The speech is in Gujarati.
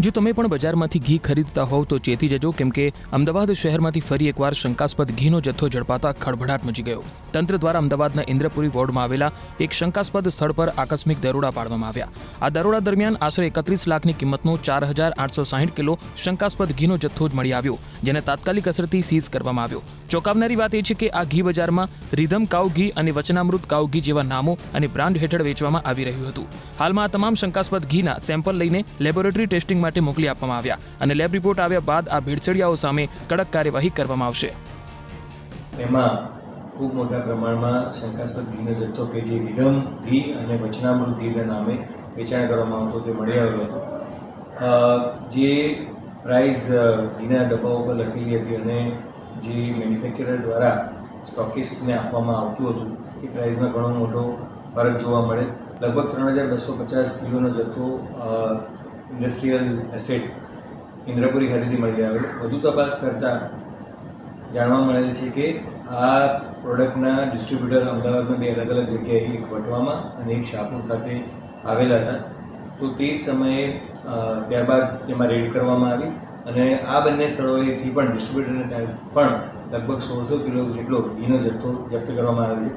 જો તમે પણ બજારમાંથી ઘી ખરીદતા હોવ તો ચેતી જજો, કેમ કે અમદાવાદ શહેરમાંથી ફરી એકવાર શંકાસ્પદ ઘીનો જથ્થો ઝડપાતા ખળભળાટ મચી ગયો. તંત્ર દ્વારા અમદાવાદના ઇન્દ્રપુરી વોર્ડમાં આવેલા એક શંકાસ્પદ સ્થળ પર આકસ્મિક દરોડા પાડવામાં આવ્યા. આ દરોડા દરમિયાન આશરે 31 લાખની કિંમતનો 4860 કિલો શંકાસ્પદ ઘીનો જથ્થો મળી આવ્યો, જેને તાત્કાલિક અસરથી સીઝ કરવામાં આવ્યો. ચોંકાવનારી વાત એ છે કે આ ઘી બજારમાં રિધમ કાઉ ઘી અને વચનામૃત કાઉ ઘી જેવા નામો અને બ્રાન્ડ હેઠળ વેચવામાં આવી રહ્યું હતું. હાલમાં આ તમામ શંકાસ્પદ ઘીના સેમ્પલ લઈને લેબોરેટરી ટેસ્ટિંગ માટે મોકલી આપવામાં આવ્યા અને લેબ રિપોર્ટ આવ્યા બાદ આ ભેળસેળિયાઓ સામે કડક કાર્યવાહી કરવામાં આવશે. એમાં ખૂબ મોટા પ્રમાણમાં શંકાસ્પદ ઘીનો જથ્થો કે જે રિધમ ઘી અને વચનામૃત ઘીના નામે વેચાણ કરવામાં આવતો તે મળી આવ્યો હતો. જે પ્રાઇસ ઘીના ડબ્બાઓ પર લખેલી હતી અને જે મેન્યુફેક્ચરર દ્વારા સ્ટોકિસ્ટને આપવામાં આવતું હતું એ પ્રાઇસમાં ઘણો મોટો ફરક જોવા મળે. લગભગ 3250 કિલોનો જથ્થો ઇન્ડસ્ટ્રીયલ એસ્ટેટ ઇન્દ્રપુરી ખાતેથી મળી આવેલો. વધુ તપાસ કરતાં જાણવા મળેલ છે કે આ પ્રોડક્ટના ડિસ્ટ્રીબ્યુટર અમદાવાદમાં બે અલગ અલગ જગ્યાએ, એક વટવામાં અને એક શાહપુર ખાતે આવેલા હતા. તો તે સમયે ત્યારબાદ તેમાં રેડ કરવામાં આવી અને આ બંને સ્થળોએથી પણ ડિસ્ટ્રીબ્યુટરને પણ લગભગ 1600 કિલો જેટલો ઘીનો જથ્થો જપ્ત કરવામાં આવ્યો છે.